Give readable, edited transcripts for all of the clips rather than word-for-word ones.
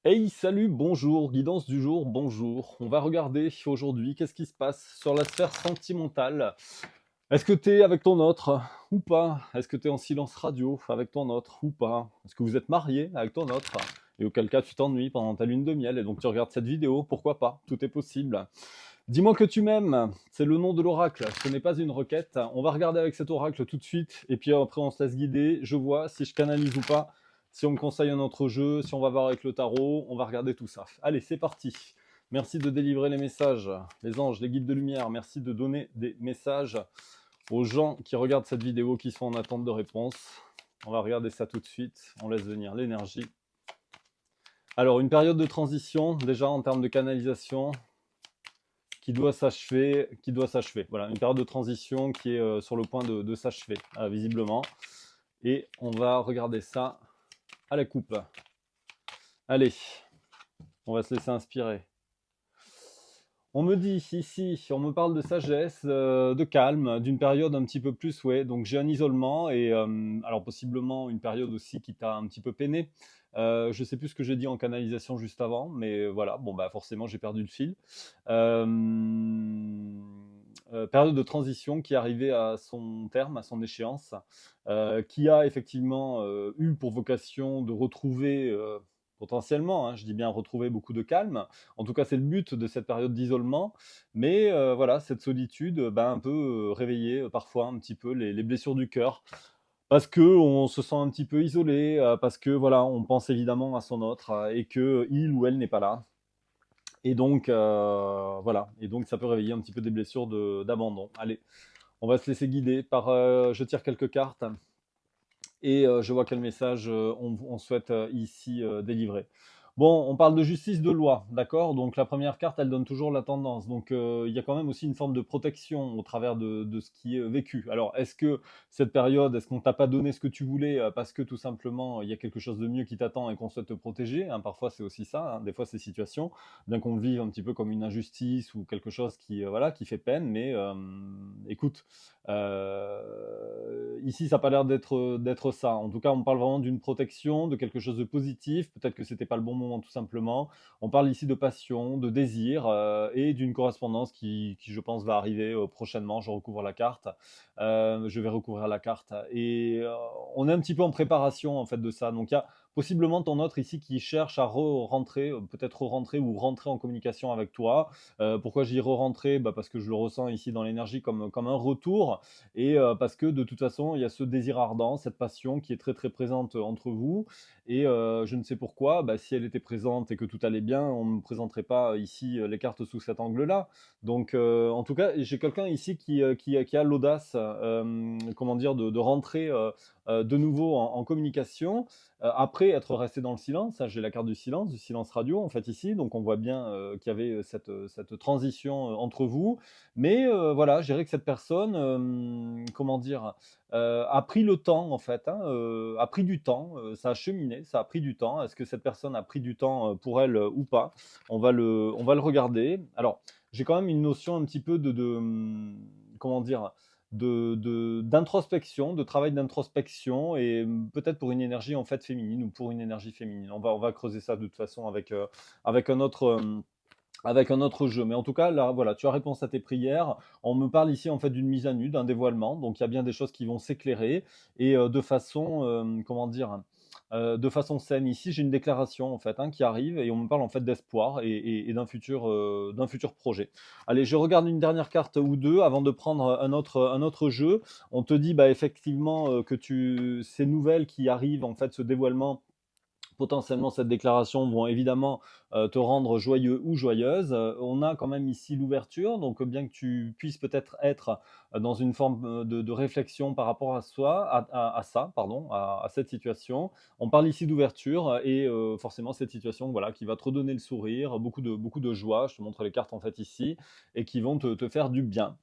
Hey, salut, bonjour, guidance du jour, bonjour. On va regarder aujourd'hui qu'est-ce qui se passe sur la sphère sentimentale. Est-ce que tu es avec ton autre ou pas? Est-ce que tu es en silence radio avec ton autre ou pas? Est-ce que vous êtes marié avec ton autre? Et auquel cas tu t'ennuies pendant ta lune de miel et donc tu regardes cette vidéo, pourquoi pas? Tout est possible. Dis-moi que tu m'aimes, c'est le nom de l'oracle, ce n'est pas une requête. On va regarder avec cet oracle tout de suite, et puis après on se laisse guider. Je vois si je canalise ou pas, si on me conseille un autre jeu, si on va voir avec le tarot, on va regarder tout ça. Allez, c'est parti. Merci de délivrer les messages, les anges, les guides de lumière. Merci de donner des messages aux gens qui regardent cette vidéo, qui sont en attente de réponse. On va regarder ça tout de suite. On laisse venir l'énergie. Alors, une période de transition, déjà en termes de canalisation, qui doit s'achever. Voilà, une période de transition qui est sur le point de s'achever, visiblement. Et on va regarder ça à la coupe. Allez, on va se laisser inspirer. On me dit ici, on me parle de sagesse, de calme, d'une période un petit peu plus, ouais. Donc j'ai un isolement et alors possiblement une période aussi qui t'a un petit peu peiné. Je sais plus ce que j'ai dit en canalisation juste avant, mais voilà. Bon bah forcément j'ai perdu le fil. Euh, Période de transition qui arrivait à son terme, à son échéance, qui a effectivement eu pour vocation de retrouver potentiellement, hein, je dis bien retrouver beaucoup de calme. En tout cas, c'est le but de cette période d'isolement. Mais voilà, cette solitude, un peu réveiller parfois un petit peu les blessures du cœur. Parce que on se sent un petit peu isolé, parce que voilà, on pense évidemment à son autre et que il ou elle n'est pas là. Et donc voilà, et donc ça peut réveiller un petit peu des blessures d'abandon. Allez, on va se laisser guider par. Je tire quelques cartes et je vois quel message on souhaite ici délivrer. Bon, on parle de justice de loi, d'accord? Donc la première carte, elle donne toujours la tendance. Donc il y a quand même aussi une forme de protection au travers de ce qui est vécu. Alors est-ce que cette période, est-ce qu'on t'a pas donné ce que tu voulais parce que tout simplement il y a quelque chose de mieux qui t'attend et qu'on souhaite te protéger, hein? Parfois c'est aussi ça, hein, des fois c'est situations, bien qu'on le vive un petit peu comme une injustice ou quelque chose qui voilà qui fait peine, mais écoute, ici, ça n'a pas l'air d'être ça. En tout cas, on parle vraiment d'une protection, de quelque chose de positif. Peut-être que c'était pas le bon moment, tout simplement. On parle ici de passion, de désir et d'une correspondance qui, je pense, va arriver prochainement. Je recouvre la carte. Je vais recouvrir la carte. Et on est un petit peu en préparation, en fait, de ça. Donc, il y a possiblement ton autre ici qui cherche à re-rentrer, peut-être re-rentrer ou rentrer en communication avec toi. Pourquoi j'y re-rentrer? Parce que je le ressens ici dans l'énergie comme un retour et parce que de toute façon, il y a ce désir ardent, cette passion qui est très très présente entre vous. Et je ne sais pourquoi, si elle était présente et que tout allait bien, on ne me présenterait pas ici les cartes sous cet angle-là. Donc, en tout cas, j'ai quelqu'un ici qui a l'audace, comment dire, de rentrer de nouveau en communication après être resté dans le silence. Hein, j'ai la carte du silence radio en fait ici, donc on voit bien qu'il y avait cette transition entre vous. Mais voilà, je dirais que cette personne, comment dire, a pris le temps en fait, hein, a pris du temps, ça a cheminé, ça a pris du temps. Est-ce que cette personne a pris du temps pour elle ou pas? On va le regarder. Alors, j'ai quand même une notion un petit peu comment dire, d'introspection, de travail d'introspection et peut-être pour une énergie en fait féminine ou pour une énergie féminine. On va creuser ça de toute façon avec un autre. Avec un autre jeu. Mais en tout cas, là, voilà, tu as réponse à tes prières. On me parle ici en fait d'une mise à nu, d'un dévoilement. Donc il y a bien des choses qui vont s'éclairer et de façon, comment dire, de façon saine. Ici, j'ai une déclaration en fait hein, qui arrive et on me parle en fait d'espoir et d'un futur projet. Allez, je regarde une dernière carte ou deux avant de prendre un autre jeu. On te dit effectivement que ces nouvelles qui arrivent en fait, ce dévoilement potentiellement cette déclaration vont évidemment te rendre joyeux ou joyeuse. On a quand même ici l'ouverture, donc bien que tu puisses peut-être être dans une forme de réflexion par rapport à soi, à ça, pardon, à cette situation. On parle ici d'ouverture et forcément cette situation, voilà, qui va te redonner le sourire, beaucoup de joie. Je te montre les cartes en fait ici et qui vont te faire du bien.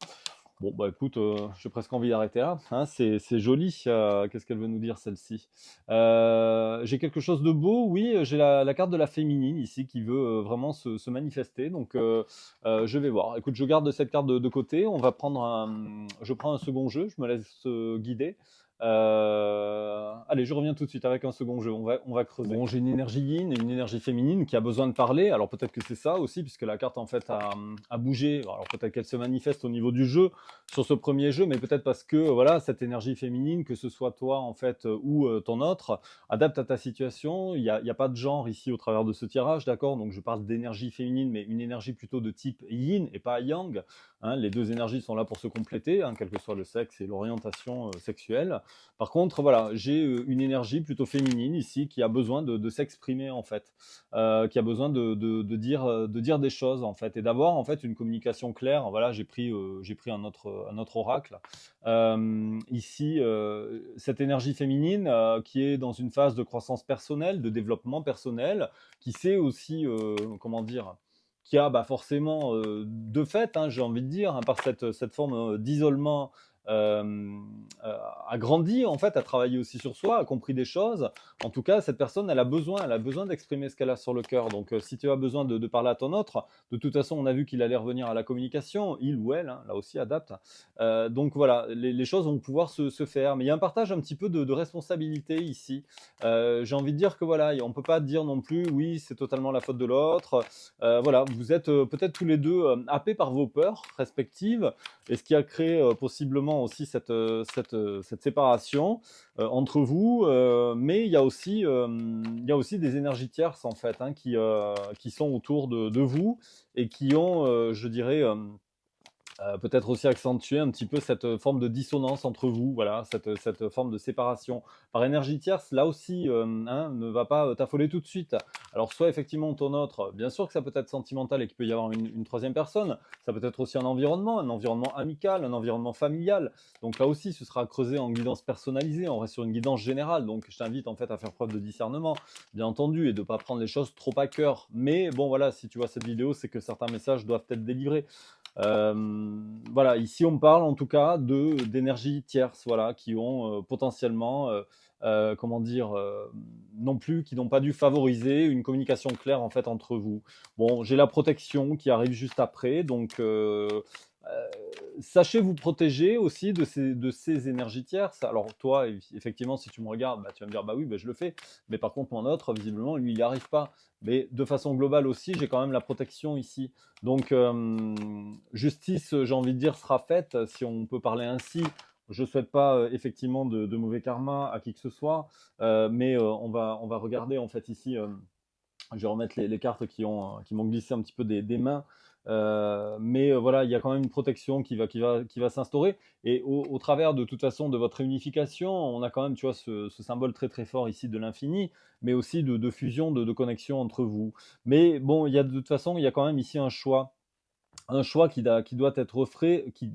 Bon, écoute, j'ai presque envie d'arrêter là, hein, c'est joli, qu'est-ce qu'elle veut nous dire celle-ci? J'ai quelque chose de beau, oui, j'ai la carte de la féminine ici qui veut, vraiment se manifester donc je vais voir. Écoute, je garde cette carte de côté, on va prendre je prends un second jeu, je me laisse guider. Allez, je reviens tout de suite avec un second jeu, on va creuser. Bon, j'ai une énergie yin et une énergie féminine qui a besoin de parler. Alors peut-être que c'est ça aussi, puisque la carte en fait a bougé. Alors peut-être qu'elle se manifeste au niveau du jeu, sur ce premier jeu, mais peut-être parce que voilà, cette énergie féminine, que ce soit toi en fait ou ton autre, adapte à ta situation. Il y a pas de genre ici au travers de ce tirage, d'accord? Donc je parle d'énergie féminine, mais une énergie plutôt de type yin et pas yang, hein. Les deux énergies sont là pour se compléter, hein, quel que soit le sexe et l'orientation sexuelle. Par contre, voilà, j'ai une énergie plutôt féminine ici qui a besoin de s'exprimer en fait, qui a besoin de dire des choses en fait et d'avoir en fait une communication claire. Voilà, j'ai pris un autre oracle. Ici, cette énergie féminine qui est dans une phase de croissance personnelle, de développement personnel, qui sait aussi, comment dire, qui a bah, forcément, de fait, hein, j'ai envie de dire, hein, par cette forme d'isolement, euh, a grandi en fait, a travaillé aussi sur soi, a compris des choses. En tout cas, cette personne, elle a besoin d'exprimer ce qu'elle a sur le cœur. Donc, si tu as besoin de parler à ton autre, de toute façon, on a vu qu'il allait revenir à la communication, il ou elle, hein, là aussi adapte. Donc voilà, les choses vont pouvoir se faire. Mais il y a un partage un petit peu de responsabilité ici. J'ai envie de dire que voilà, on ne peut pas dire non plus, oui, c'est totalement la faute de l'autre. Voilà, vous êtes peut-être tous les deux happés par vos peurs respectives, et ce qui a créé possiblement aussi cette séparation entre vous. Mais il y a aussi des énergies tierces en fait, hein, qui sont autour de vous et qui ont, je dirais, peut-être aussi accentuer un petit peu cette forme de dissonance entre vous, voilà, cette forme de séparation. Par énergie tierce, là aussi, hein, ne va pas t'affoler tout de suite. Alors, soit effectivement ton autre, bien sûr que ça peut être sentimental et qu'il peut y avoir une troisième personne, ça peut être aussi un environnement amical, un environnement familial. Donc là aussi, ce sera creusé en guidance personnalisée, on reste sur une guidance générale. Donc je t'invite en fait à faire preuve de discernement, bien entendu, et de ne pas prendre les choses trop à cœur. Mais bon, voilà, si tu vois cette vidéo, c'est que certains messages doivent être délivrés. Voilà, ici on parle en tout cas d'énergie tierce, voilà, qui ont potentiellement, comment dire, non plus, qui n'ont pas dû favoriser une communication claire en fait entre vous. Bon, j'ai la protection qui arrive juste après, donc sachez vous protéger aussi de ces énergies tierces. Alors toi, effectivement, si tu me regardes, bah, tu vas me dire, bah oui, bah, je le fais. Mais par contre, mon autre, visiblement, lui, il n'y arrive pas. Mais de façon globale aussi, j'ai quand même la protection ici. Donc, justice, j'ai envie de dire, sera faite, si on peut parler ainsi. Je ne souhaite pas effectivement de mauvais karma à qui que ce soit, mais on va regarder en fait ici. Je vais remettre les cartes qui m'ont glissé un petit peu des mains. Mais voilà, il y a quand même une protection qui va s'instaurer. Et au travers de toute façon de votre réunification, on a quand même, tu vois, ce symbole très très fort ici de l'infini, mais aussi de fusion, de connexion entre vous. Mais bon, il y a de toute façon, il y a quand même ici un choix qui doit être frais, qui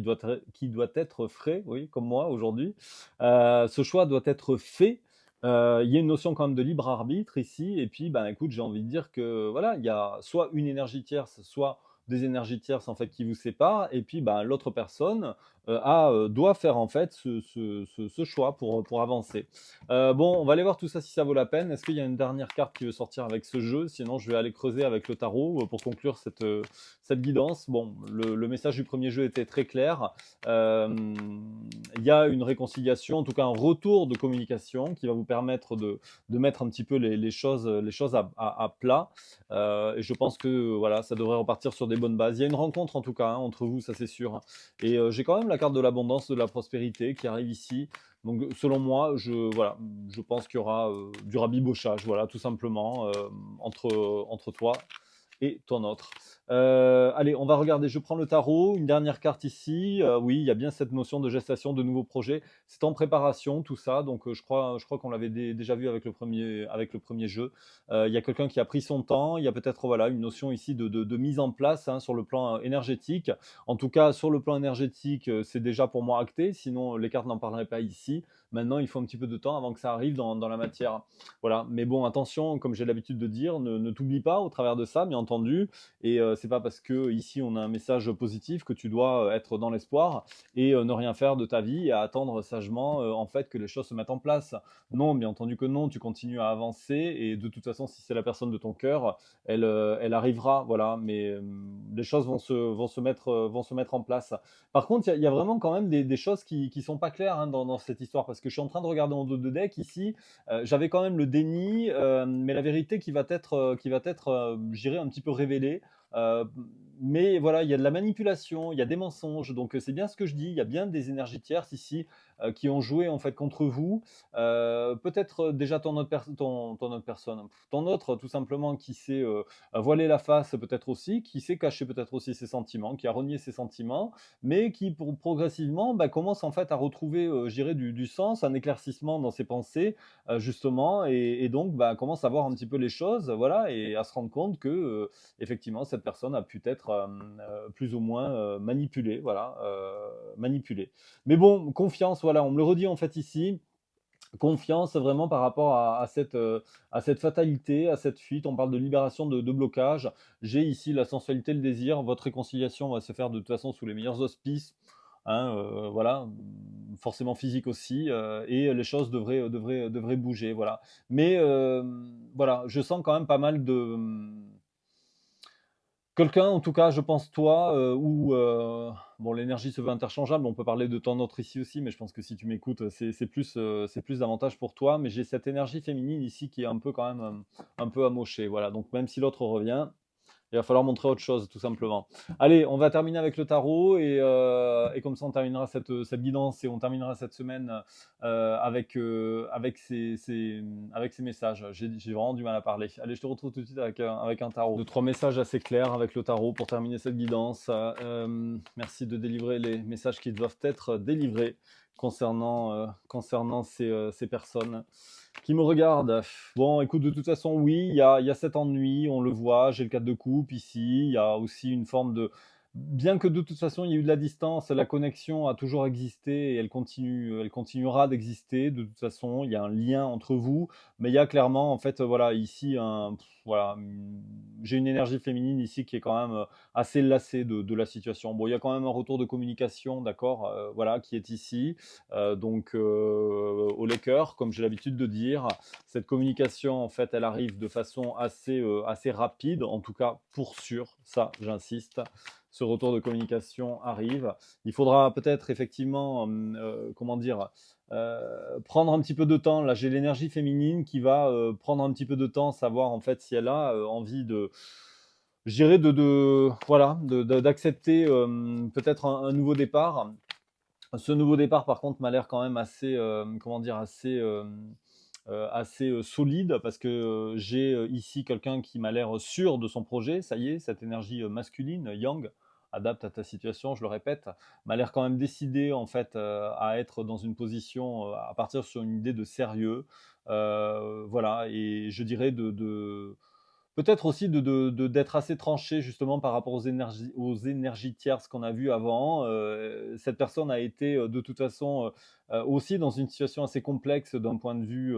doit être frais, oui, comme moi aujourd'hui. Ce choix doit être fait. Il y a une notion quand même de libre arbitre ici. Et puis, ben, écoute, j'ai envie de dire que voilà, il y a soit une énergie tierce, soit des énergies tierces en fait qui vous séparent. Et puis, ben, l'autre personne doit faire en fait ce choix pour avancer. Bon, on va aller voir tout ça si ça vaut la peine. Est-ce qu'il y a une dernière carte qui veut sortir avec ce jeu? Sinon, je vais aller creuser avec le tarot pour conclure cette guidance. Bon, le message du premier jeu était très clair. Il y a une réconciliation, en tout cas un retour de communication qui va vous permettre de mettre un petit peu les choses à plat. Et je pense que voilà, ça devrait repartir sur des bonnes bases. Il y a une rencontre en tout cas, hein, entre vous, ça c'est sûr. Et j'ai quand même la carte de l'abondance, de la prospérité qui arrive ici. Donc selon moi, voilà, je pense qu'il y aura du rabibochage, voilà, tout simplement, entre toi et ton autre. Allez, on va regarder. Je prends le tarot. Une dernière carte ici. Oui, il y a bien cette notion de gestation de nouveaux projets. C'est en préparation, tout ça. Donc, je crois qu'on l'avait déjà vu avec le premier jeu. Il y a quelqu'un qui a pris son temps. Il y a peut-être voilà, une notion ici de mise en place, hein, sur le plan énergétique. En tout cas, sur le plan énergétique, c'est déjà pour moi acté. Sinon, les cartes n'en parleraient pas ici. Maintenant, il faut un petit peu de temps avant que ça arrive dans la matière. Voilà. Mais bon, attention, comme j'ai l'habitude de dire, ne t'oublie pas au travers de ça, bien entendu. Et c'est pas parce que ici on a un message positif que tu dois être dans l'espoir et ne rien faire de ta vie et à attendre sagement en fait que les choses se mettent en place. Non, bien entendu que non, tu continues à avancer et de toute façon, si c'est la personne de ton cœur, elle arrivera, voilà. Mais les choses vont se mettre en place. Par contre, il y a vraiment quand même des choses qui sont pas claires hein, dans cette histoire parce que je suis en train de regarder en dos de deck ici. J'avais quand même le déni, mais la vérité qui va être, j'irais un petit peu révélée. Euh, mais voilà, il y a de la manipulation, il y a des mensonges, donc c'est bien ce que je dis. Il y a bien des énergies tierces ici qui ont joué en fait contre vous. Peut-être déjà ton autre personne, ton autre tout simplement qui s'est voilé la face peut-être aussi, qui s'est caché peut-être aussi ses sentiments, qui a renié ses sentiments, mais qui progressivement bah, commence en fait à retrouver, je dirais, du sens, un éclaircissement dans ses pensées justement, et donc bah, commence à voir un petit peu les choses, voilà, et à se rendre compte que effectivement cette personne a pu être plus ou moins manipulée, voilà, manipulée. Mais bon, confiance, voilà, on me le redit en fait ici. Confiance vraiment par rapport à cette fatalité, à cette fuite. On parle de libération de blocage. J'ai ici la sensualité, le désir. Votre réconciliation va se faire de toute façon sous les meilleurs auspices. Hein, voilà, forcément physique aussi. Et les choses devraient bouger. Voilà. Mais voilà, je sens quand même pas mal de quelqu'un, en tout cas, je pense toi, ou bon, l'énergie se veut interchangeable. On peut parler de temps autre ici aussi, mais je pense que si tu m'écoutes, c'est plus d'avantage pour toi. Mais j'ai cette énergie féminine ici qui est un peu quand même un peu amochée. Voilà. Donc même si l'autre revient, il va falloir montrer autre chose, tout simplement. Allez, on va terminer avec le tarot et comme ça, on terminera cette guidance et on terminera cette semaine avec ces messages. J'ai vraiment du mal à parler. Allez, je te retrouve tout de suite avec un tarot. Deux, trois messages assez clairs avec le tarot pour terminer cette guidance. Merci de délivrer les messages qui doivent être délivrés concernant ces personnes qui me regardent. Bon, écoute, de toute façon, oui, il y a cet ennui, on le voit, j'ai le 4 de coupe ici, il y a aussi une forme de... Bien que de toute façon, il y a eu de la distance, la connexion a toujours existé et elle continuera d'exister. De toute façon, il y a un lien entre vous, mais il y a clairement, en fait, voilà, ici, voilà, j'ai une énergie féminine ici qui est quand même assez lassée de la situation. Bon, il y a quand même un retour de communication, d'accord, voilà, qui est ici. Donc, au Laker, comme j'ai l'habitude de dire, cette communication, en fait, elle arrive de façon assez rapide, en tout cas pour sûr, ça, j'insiste. Ce retour de communication arrive. Il faudra peut-être effectivement, comment dire, prendre un petit peu de temps. Là, j'ai l'énergie féminine qui va prendre un petit peu de temps, savoir en fait si elle a envie de, je dirais voilà, d'accepter peut-être un nouveau départ. Ce nouveau départ, par contre, m'a l'air quand même assez, comment dire, assez solide parce que j'ai ici quelqu'un qui m'a l'air sûr de son projet. Ça y est, cette énergie masculine, yang, adapte à ta situation, je le répète, m'a l'air quand même décidé en fait à être dans une position, à partir sur une idée de sérieux. Voilà, et je dirais peut-être aussi d'être assez tranché justement par rapport aux énergies tierces qu'on a vues avant. Cette personne a été de toute façon aussi dans une situation assez complexe d'un point de vue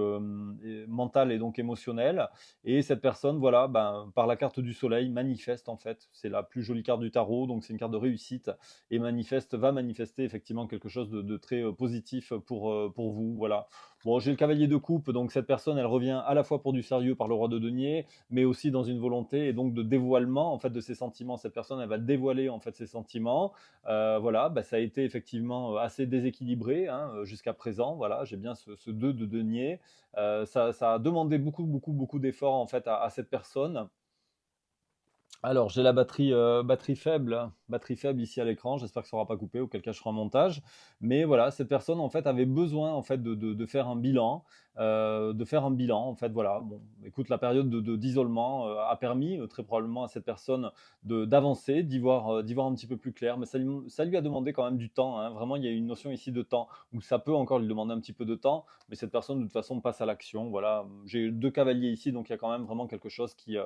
mental et donc émotionnel. Et cette personne, voilà, ben, par la carte du soleil, manifeste en fait. C'est la plus jolie carte du tarot, donc c'est une carte de réussite et va manifester effectivement quelque chose de très positif pour vous. Voilà. Bon, j'ai le cavalier de coupe, donc cette personne, elle revient à la fois pour du sérieux par le roi de denier, mais aussi dans une volonté et donc de dévoilement en fait de ses sentiments. Cette personne, elle va dévoiler en fait ses sentiments. Voilà, bah, ça a été effectivement assez déséquilibré hein, jusqu'à présent. Voilà, j'ai bien ce 2 de denier. Ça a demandé beaucoup d'efforts en fait à cette personne. Alors, j'ai la batterie faible ici à l'écran. J'espère que ça ne sera pas coupé, auquel cas je ferai un montage. Mais voilà, cette personne en fait avait besoin en fait de faire un bilan, En fait, voilà. Bon, écoute, la période d'isolement a permis très probablement à cette personne d'avancer, d'y voir un petit peu plus clair. Mais ça lui a demandé quand même du temps. Hein. Vraiment, il y a une notion ici de temps où ça peut encore lui demander un petit peu de temps, mais cette personne de toute façon passe à l'action. Voilà, j'ai deux cavaliers ici, donc il y a quand même vraiment quelque chose qui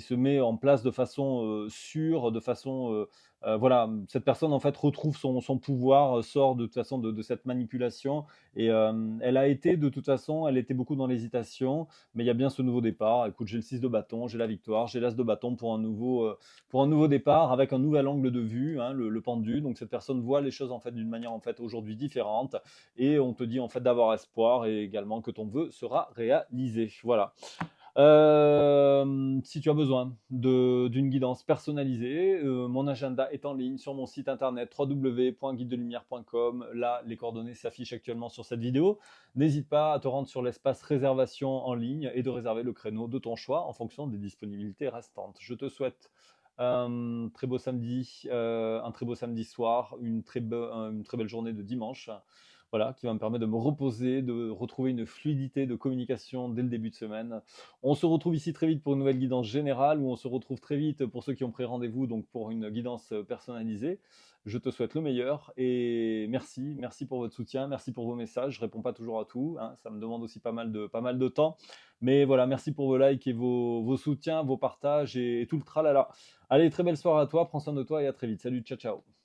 se met en place de façon sûre structure de façon, voilà, cette personne en fait retrouve son pouvoir, sort de toute façon de cette manipulation et elle a été de toute façon, elle était beaucoup dans l'hésitation, mais il y a bien ce nouveau départ. Écoute, j'ai le 6 de bâton, j'ai la victoire, j'ai l'as de bâton pour un nouveau départ avec un nouvel angle de vue, hein, le pendu. Donc cette personne voit les choses en fait d'une manière en fait aujourd'hui différente et on te dit en fait d'avoir espoir et également que ton vœu sera réalisé. Voilà. Si tu as besoin d'une guidance personnalisée, mon agenda est en ligne sur mon site internet www.guidedelumière.com. Là, les coordonnées s'affichent actuellement sur cette vidéo. N'hésite pas à te rendre sur l'espace réservation en ligne et de réserver le créneau de ton choix en fonction des disponibilités restantes. Je te souhaite un très beau samedi, un très beau samedi soir, une très belle journée de dimanche. Voilà, qui va me permettre de me reposer, de retrouver une fluidité de communication dès le début de semaine. On se retrouve ici très vite pour une nouvelle guidance générale, ou on se retrouve très vite pour ceux qui ont pris rendez-vous, donc pour une guidance personnalisée. Je te souhaite le meilleur et merci pour votre soutien, merci pour vos messages. Je réponds pas toujours à tout, hein, ça me demande aussi pas mal de temps. Mais voilà, merci pour vos likes et vos soutiens, vos partages et tout le tralala. Allez, très belle soirée à toi, prends soin de toi et à très vite. Salut, ciao, ciao.